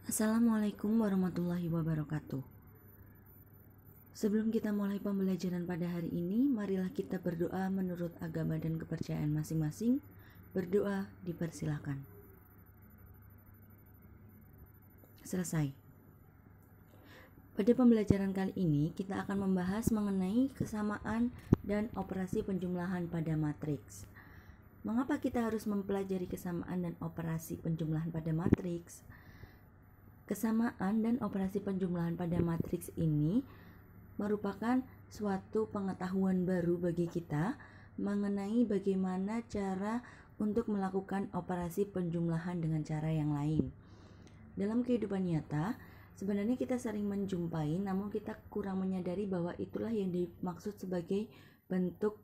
Assalamualaikum warahmatullahi wabarakatuh. Sebelum kita mulai pembelajaran pada hari ini, marilah kita berdoa menurut agama dan kepercayaan masing-masing. Berdoa dipersilakan. Selesai. Pada pembelajaran kali ini, kita akan membahas mengenai kesamaan dan operasi penjumlahan pada matriks. Mengapa kita harus mempelajari kesamaan dan operasi penjumlahan pada matriks? Kesamaan dan operasi penjumlahan pada matriks ini merupakan suatu pengetahuan baru bagi kita mengenai bagaimana cara untuk melakukan operasi penjumlahan dengan cara yang lain. Dalam kehidupan nyata, sebenarnya kita sering menjumpai, namun kita kurang menyadari bahwa itulah yang dimaksud sebagai bentuk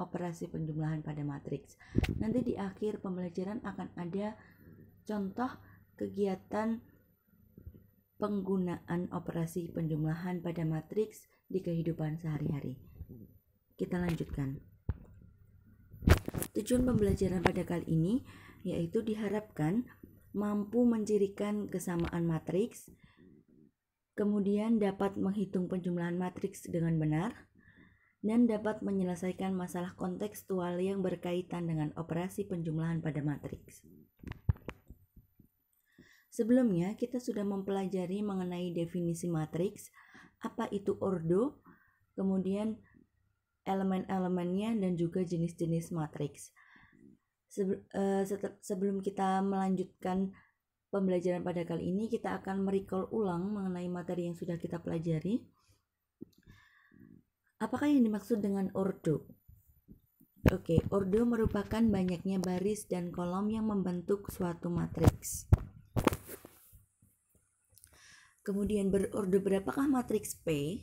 operasi penjumlahan pada matriks. Nanti di akhir pembelajaran akan ada contoh kegiatan penggunaan operasi penjumlahan pada matriks di kehidupan sehari-hari. Kita lanjutkan. Tujuan pembelajaran pada kali ini yaitu diharapkan mampu mencirikan kesamaan matriks, kemudian dapat menghitung penjumlahan matriks dengan benar, dan dapat menyelesaikan masalah kontekstual yang berkaitan dengan operasi penjumlahan pada matriks. Sebelumnya, kita sudah mempelajari mengenai definisi matriks, apa itu ordo, kemudian elemen-elemennya, dan juga jenis-jenis matriks. Sebelum kita melanjutkan pembelajaran pada kali ini, kita akan merecall ulang mengenai materi yang sudah kita pelajari. Apakah yang dimaksud dengan ordo? Oke, ordo merupakan banyaknya baris dan kolom yang membentuk suatu matriks. Kemudian berordo berapakah matriks P?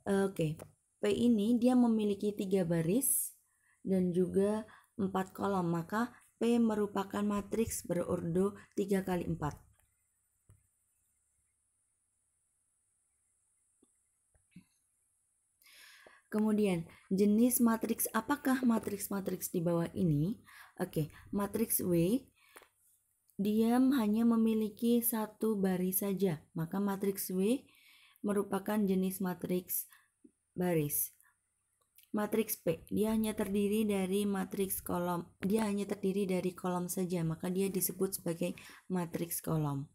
Oke, P ini dia memiliki 3 baris dan juga 4 kolom, maka P merupakan matriks berordo 3 kali 4. Kemudian jenis matriks, apakah matriks-matriks di bawah ini? Oke, matriks W dia hanya memiliki 1 baris saja, maka matriks W merupakan jenis matriks baris. Matriks P dia hanya terdiri dari matriks kolom, dia hanya terdiri dari kolom saja, maka dia disebut sebagai matriks kolom.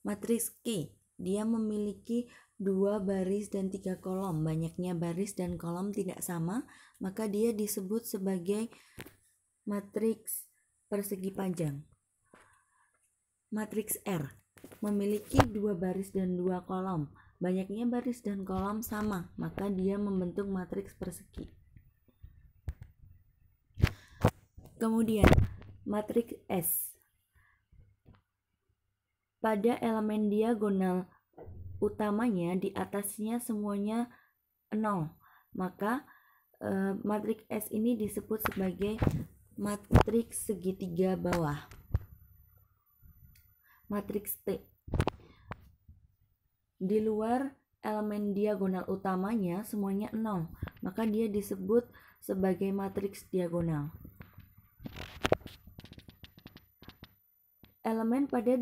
Matriks Q dia memiliki 2 baris dan 3 kolom, banyaknya baris dan kolom tidak sama, maka dia disebut sebagai matriks persegi panjang. Matriks R memiliki 2 baris dan 2 kolom, banyaknya baris dan kolom sama, maka dia membentuk matriks persegi. Kemudian matriks S, pada elemen diagonal utamanya di atasnya semuanya 0, maka matriks S ini disebut sebagai matriks segitiga bawah. Matriks T, di luar elemen diagonal utamanya semuanya 0, maka dia disebut sebagai matriks diagonal. Elemen pada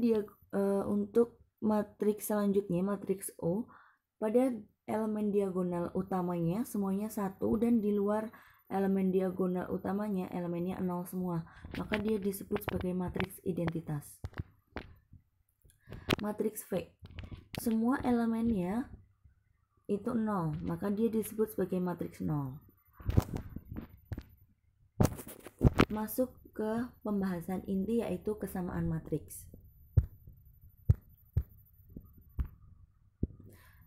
untuk matriks selanjutnya, matriks O, pada elemen diagonal utamanya semuanya 1 dan di luar elemen diagonal utamanya elemennya 0 semua, maka dia disebut sebagai matriks identitas. Matriks V, semua elemennya itu 0, maka dia disebut sebagai matriks 0. Masuk ke pembahasan inti yaitu kesamaan matriks.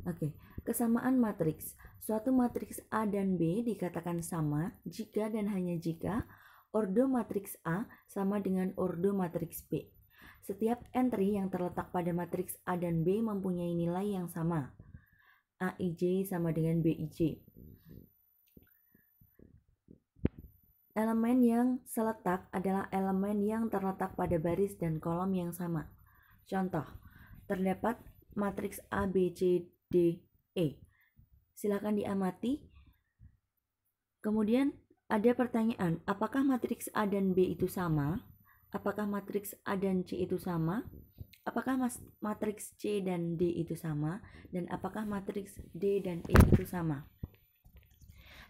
Oke, kesamaan matriks. Suatu matriks A dan B dikatakan sama jika dan hanya jika ordo matriks A sama dengan ordo matriks B. Setiap entry yang terletak pada matriks A dan B mempunyai nilai yang sama. AIJ sama dengan BIJ. Elemen yang seletak adalah elemen yang terletak pada baris dan kolom yang sama. Contoh, terdapat matriks A, B, C, D, E. Silakan diamati. Kemudian ada pertanyaan, apakah matriks A dan B itu sama? Apakah matriks A dan C itu sama? Apakah matriks C dan D itu sama? Dan apakah matriks D dan E itu sama?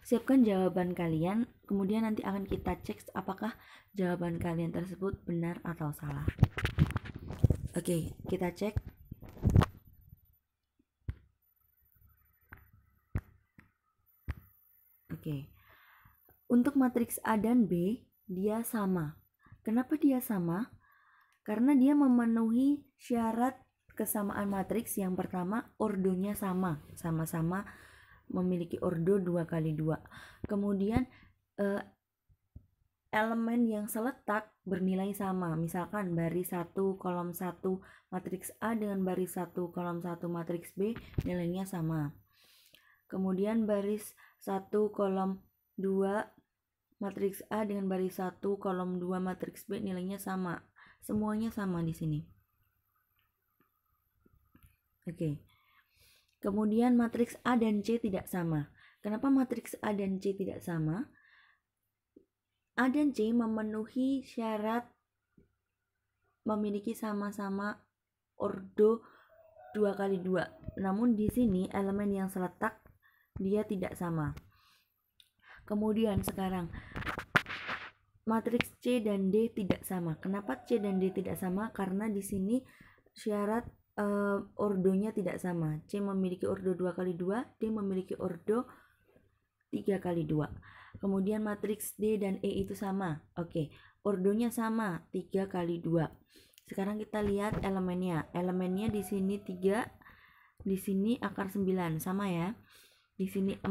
Siapkan jawaban kalian, kemudian nanti akan kita cek apakah jawaban kalian tersebut benar atau salah. Oke, kita cek. Oke. Untuk matriks A dan B, dia sama. Kenapa dia sama? Karena dia memenuhi syarat kesamaan matriks. Yang pertama, ordonya sama. Sama-sama memiliki ordo 2x2. Kemudian elemen yang seletak bernilai sama. Misalkan baris 1 kolom 1 matriks A dengan baris 1 kolom 1 matriks B nilainya sama. Kemudian baris 1 kolom 2 matriks A dengan baris 1 kolom 2 matriks B nilainya sama. Semuanya sama di sini. Oke. Kemudian matriks A dan C tidak sama. Kenapa matriks A dan C tidak sama? A dan C memenuhi syarat memiliki sama-sama ordo 2x2. Namun di sini elemen yang seletak dia tidak sama. Kemudian sekarang matriks C dan D tidak sama. Kenapa C dan D tidak sama? Karena di sini syarat ordonya tidak sama. C memiliki ordo 2x2, D memiliki ordo 3x2. Kemudian matriks D dan E itu sama. Oke, ordonya sama, 3x2. Sekarang kita lihat elemennya. Elemennya di sini 3, di sini akar 9, sama ya. Di sini 4,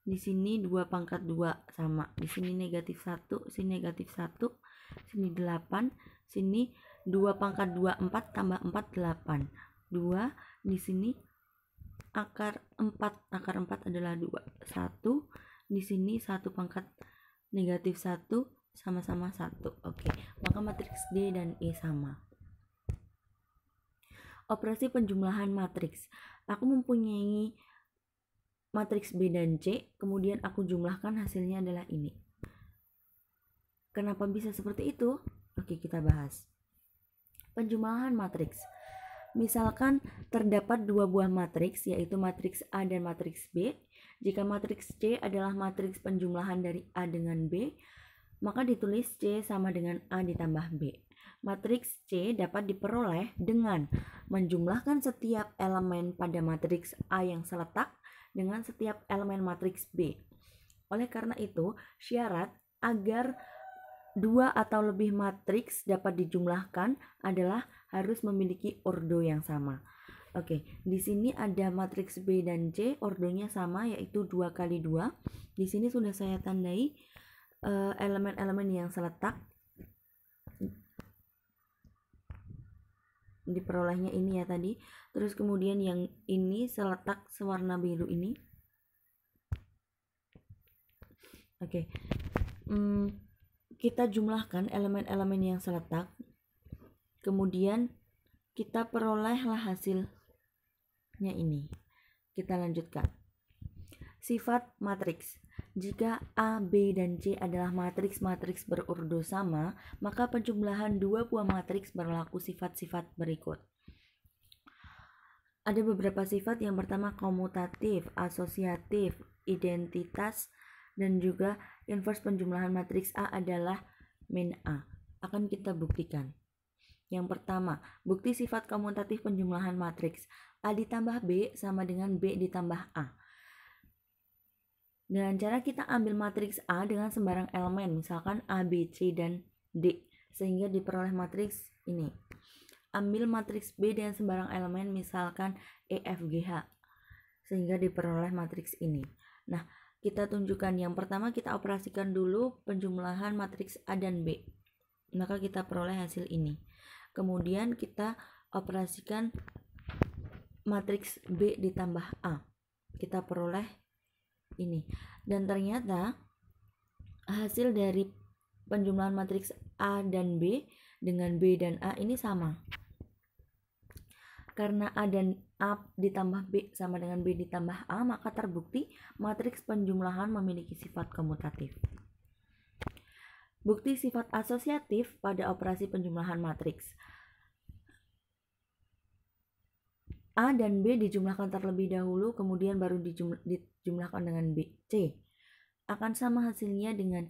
di sini 2 pangkat 2, sama. Di sini negatif 1, sini negatif 1, sini 8, sini 2 pangkat 2, 4 tambah 4, 8. 2, di sini akar 4 adalah 2. 1, di sini 1 pangkat negatif 1 sama-sama 1. Oke, maka matriks D dan E sama. Operasi penjumlahan matriks. Aku mempunyai matriks B dan C, kemudian aku jumlahkan, hasilnya adalah ini. Kenapa bisa seperti itu? Oke, kita bahas. Penjumlahan matriks. Misalkan terdapat dua buah matriks, yaitu matriks A dan matriks B. Jika matriks C adalah matriks penjumlahan dari A dengan B, maka ditulis C sama dengan A ditambah B. Matriks C dapat diperoleh dengan menjumlahkan setiap elemen pada matriks A yang seletak dengan setiap elemen matriks B. Oleh karena itu, syarat agar dua atau lebih matriks dapat dijumlahkan adalah harus memiliki ordo yang sama. Oke, di sini ada matriks B dan C, ordonya sama yaitu 2x2. Di sini sudah saya tandai elemen-elemen yang seletak. Diperolehnya ini ya tadi. Terus kemudian yang ini seletak sewarna biru ini. Oke. Kita jumlahkan elemen-elemen yang seletak, kemudian kita perolehlah hasilnya ini. Kita lanjutkan. Sifat matriks. Jika A, B, dan C adalah matriks-matriks berordo sama, maka penjumlahan dua buah matriks berlaku sifat-sifat berikut. Ada beberapa sifat. Yang pertama komutatif, asosiatif, identitas, dan juga inverse penjumlahan matriks A adalah min A. Akan kita buktikan. Yang pertama, bukti sifat komutatif penjumlahan matriks. A ditambah B sama dengan B ditambah A. Dengan cara kita ambil matriks A dengan sembarang elemen, misalkan A, B, C, dan D, sehingga diperoleh matriks ini. Ambil matriks B dengan sembarang elemen, misalkan E, F, G, H, sehingga diperoleh matriks ini. Nah, kita tunjukkan. Yang pertama kita operasikan dulu penjumlahan matriks A dan B, maka kita peroleh hasil ini. Kemudian kita operasikan matriks B ditambah A, kita peroleh ini. Dan ternyata hasil dari penjumlahan matriks A dan B dengan B dan A ini sama. Karena A dan A ditambah B sama dengan B ditambah A, maka terbukti matriks penjumlahan memiliki sifat komutatif. Bukti sifat asosiatif pada operasi penjumlahan matriks. A dan B dijumlahkan terlebih dahulu, kemudian baru dijumlahkan dengan B. C. Akan sama hasilnya dengan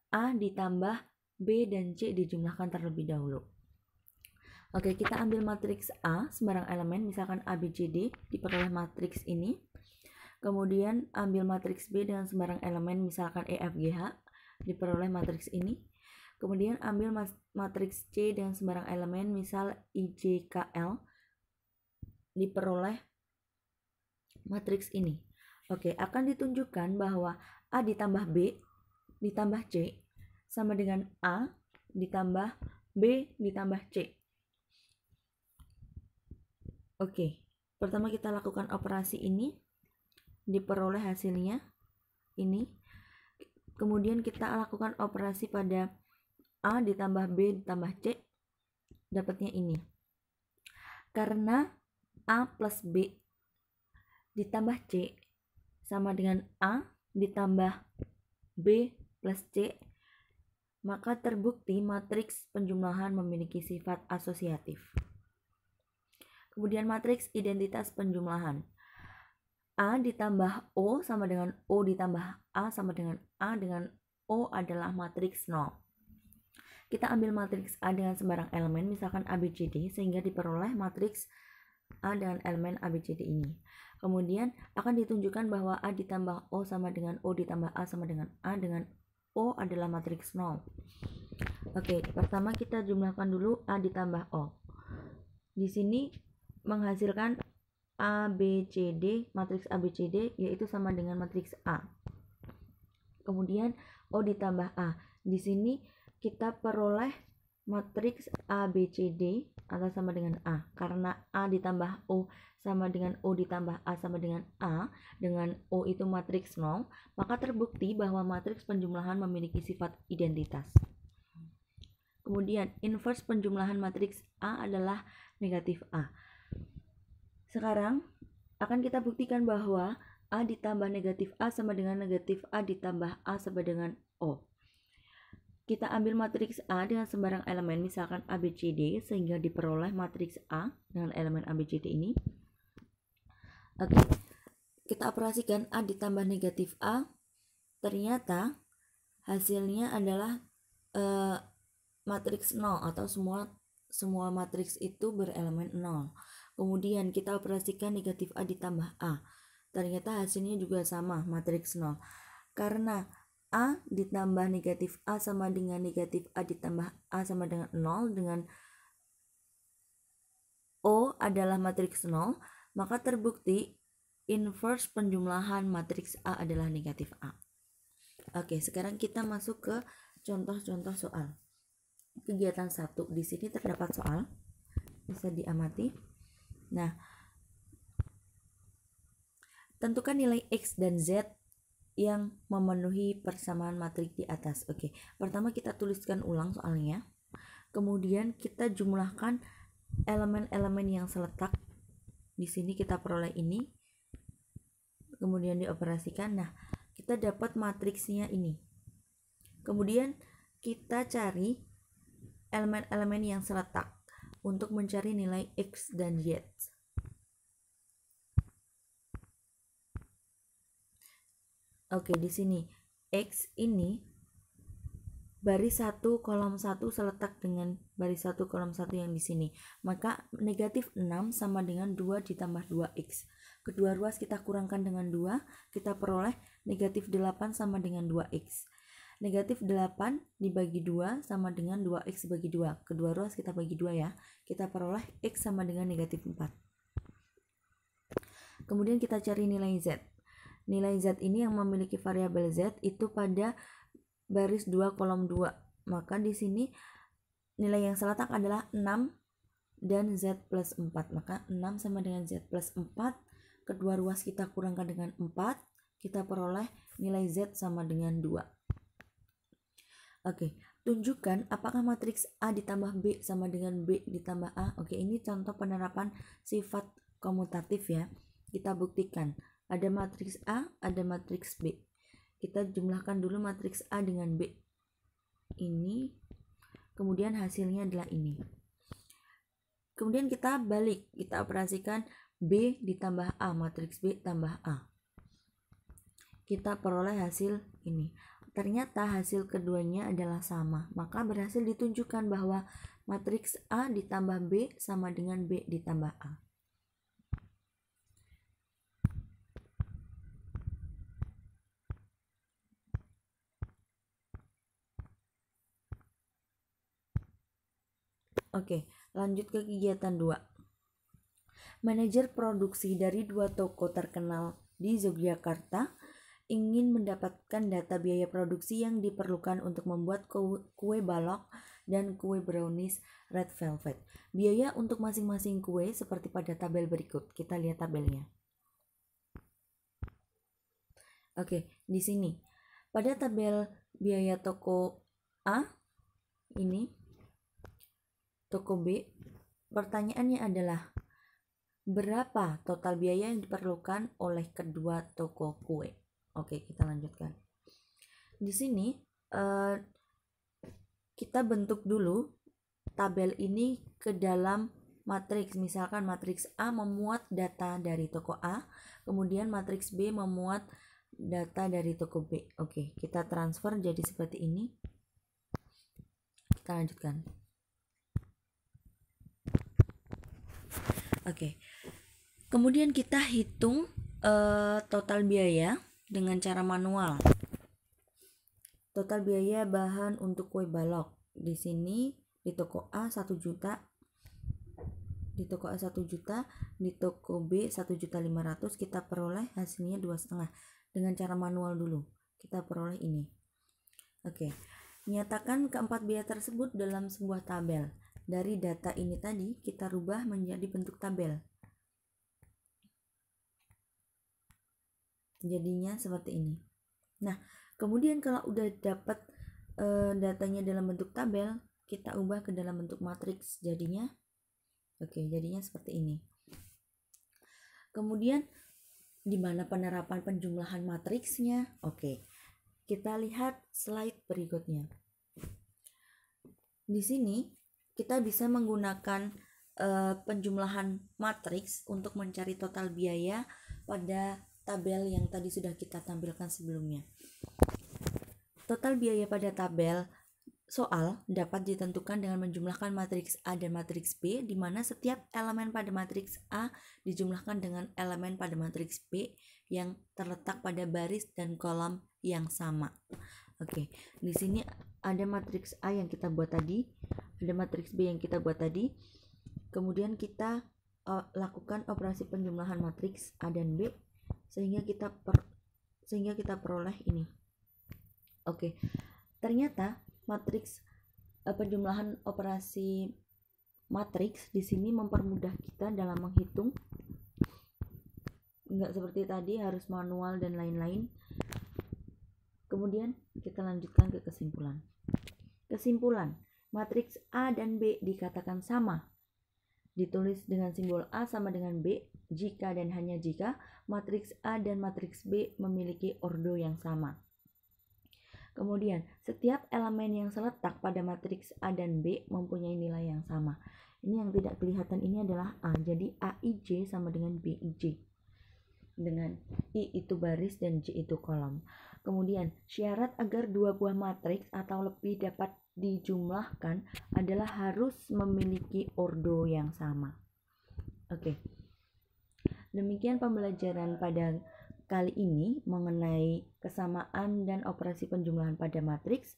A ditambah B dan C dijumlahkan terlebih dahulu. Oke, kita ambil matriks A, sembarang elemen, misalkan A, B, C, D, diperoleh matriks ini. Kemudian ambil matriks B dengan sembarang elemen, misalkan E, F, G, H, diperoleh matriks ini. Kemudian ambil matriks C dengan sembarang elemen, misal I, J, K, L, diperoleh matriks ini. Oke, akan ditunjukkan bahwa A ditambah B ditambah C sama dengan A ditambah B ditambah C. Oke, pertama kita lakukan operasi ini, diperoleh hasilnya ini. Kemudian kita lakukan operasi pada A ditambah B ditambah C, dapatnya ini. Karena A plus B ditambah C sama dengan A ditambah B plus C, maka terbukti matriks penjumlahan memiliki sifat asosiatif. Kemudian matriks identitas penjumlahan. A ditambah O sama dengan O ditambah A sama dengan A dengan O adalah matriks 0. Kita ambil matriks A dengan sembarang elemen, misalkan A, B, C, D, sehingga diperoleh matriks A dengan elemen A, B, C, D ini. Kemudian akan ditunjukkan bahwa A ditambah O sama dengan O ditambah A sama dengan A dengan O adalah matriks 0. Oke, pertama kita jumlahkan dulu A ditambah O. Di sini menghasilkan A, B, C, D, matriks A, B, C, D, yaitu sama dengan matriks A. Kemudian O ditambah A. Di sini kita peroleh matriks A, B, C, D atau sama dengan A. Karena A ditambah O sama dengan O ditambah A sama dengan A, dengan O itu matriks 0, maka terbukti bahwa matriks penjumlahan memiliki sifat identitas. Kemudian inverse penjumlahan matriks A adalah negatif A. Sekarang akan kita buktikan bahwa A ditambah negatif A sama dengan negatif A ditambah A sama dengan O. Kita ambil matriks A dengan sembarang elemen, misalkan A, B, C, D, sehingga diperoleh matriks A dengan elemen A, B, C, D ini. Oke, kita operasikan A ditambah negatif A. Ternyata hasilnya adalah matriks 0 atau semua matriks itu berelemen 0. Kemudian kita operasikan negatif A ditambah A. Ternyata hasilnya juga sama, matriks 0. Karena A ditambah negatif A sama dengan negatif A ditambah A sama dengan 0, dengan O adalah matriks 0, maka terbukti inverse penjumlahan matriks A adalah negatif A. Oke, sekarang kita masuk ke contoh-contoh soal. Kegiatan 1, di sini terdapat soal, bisa diamati. Nah, tentukan nilai X dan Z yang memenuhi persamaan matriks di atas. Oke, pertama kita tuliskan ulang soalnya. Kemudian kita jumlahkan elemen-elemen yang seletak. Di sini kita peroleh ini. Kemudian dioperasikan. Nah, kita dapat matriksnya ini. Kemudian kita cari elemen-elemen yang seletak untuk mencari nilai X dan Y. Oke, di sini X ini baris 1 kolom 1 seletak dengan baris 1 kolom 1 yang di sini. Maka negatif 6 sama dengan 2 ditambah 2X. Kedua ruas kita kurangkan dengan 2, kita peroleh negatif 8 sama dengan 2X. Negatif 8 dibagi 2 sama dengan 2X bagi 2. Kedua ruas kita bagi 2 ya. Kita peroleh X sama dengan negatif 4. Kemudian kita cari nilai Z. Nilai Z ini yang memiliki variabel Z itu pada baris 2 kolom 2. Maka di sini nilai yang seletak adalah 6 dan Z plus 4. Maka 6 sama dengan Z plus 4. Kedua ruas kita kurangkan dengan 4. Kita peroleh nilai Z sama dengan 2. Oke, tunjukkan apakah matriks A ditambah B sama dengan B ditambah A. Oke, ini contoh penerapan sifat komutatif ya. Kita buktikan. Ada matriks A, ada matriks B. Kita jumlahkan dulu matriks A dengan B. ini, kemudian hasilnya adalah ini. Kemudian kita balik, kita operasikan B ditambah A, matriks B tambah A. Kita peroleh hasil ini. Ternyata hasil keduanya adalah sama, maka berhasil ditunjukkan bahwa matriks A ditambah B sama dengan B ditambah A. Oke, lanjut ke kegiatan 2. Manajer produksi dari 2 toko terkenal di Yogyakarta ingin mendapatkan data biaya produksi yang diperlukan untuk membuat kue balok dan kue brownies red velvet. Biaya untuk masing-masing kue seperti pada tabel berikut. Kita lihat tabelnya. Oke, di sini pada tabel biaya toko A ini, toko B, pertanyaannya adalah berapa total biaya yang diperlukan oleh kedua toko kue. Oke, kita lanjutkan. Di sini kita bentuk dulu tabel ini ke dalam matriks. Misalkan matriks A memuat data dari toko A, kemudian matriks B memuat data dari toko B. Oke, kita transfer jadi seperti ini. Kita lanjutkan. Oke. Kemudian kita hitung total biaya dengan cara manual. Total biaya bahan untuk kue balok. Di sini di toko A 1 juta. Di toko A 1 juta, di toko B 1.500.000, kita peroleh hasilnya 2,5 dengan cara manual dulu. Kita peroleh ini. Oke. Nyatakan keempat biaya tersebut dalam sebuah tabel. Dari data ini tadi kita rubah menjadi bentuk tabel. Jadinya seperti ini. Nah, kemudian kalau udah dapat datanya dalam bentuk tabel, kita ubah ke dalam bentuk matriks. Jadinya jadinya seperti ini. Kemudian di mana penerapan penjumlahan matriksnya? Oke. Kita lihat slide berikutnya. Di sini kita bisa menggunakan penjumlahan matriks untuk mencari total biaya pada tabel yang tadi sudah kita tampilkan sebelumnya. Total biaya pada tabel soal dapat ditentukan dengan menjumlahkan matriks A dan matriks B, di mana setiap elemen pada matriks A dijumlahkan dengan elemen pada matriks B yang terletak pada baris dan kolom yang sama. Oke, di sini ada matriks A yang kita buat tadi, ada matriks B yang kita buat tadi. Kemudian kita lakukan operasi penjumlahan matriks A dan B sehingga kita peroleh ini. Oke. Ternyata matriks penjumlahan operasi matriks di sini mempermudah kita dalam menghitung. Enggak seperti tadi harus manual dan lain-lain. Kemudian kita lanjutkan ke kesimpulan. Kesimpulan, matriks A dan B dikatakan sama. Ditulis dengan simbol A sama dengan B jika dan hanya jika matriks A dan matriks B memiliki ordo yang sama. Kemudian, setiap elemen yang terletak pada matriks A dan B mempunyai nilai yang sama. Ini yang tidak kelihatan ini adalah A. Jadi AIJ sama dengan BIJ. Dengan I itu baris dan J itu kolom. Kemudian, syarat agar dua buah matriks atau lebih dapat dijumlahkan adalah harus memiliki ordo yang sama. Oke. Demikian pembelajaran pada kali ini mengenai kesamaan dan operasi penjumlahan pada matriks.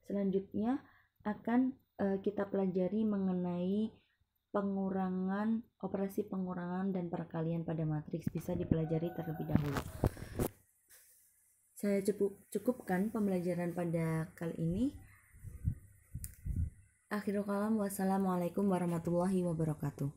Selanjutnya akan kita pelajari mengenai pengurangan, operasi pengurangan dan perkalian pada matriks. Bisa dipelajari terlebih dahulu. Saya cukupkan pembelajaran pada kali ini. Akhirul kalam, wassalamualaikum warahmatullahi wabarakatuh.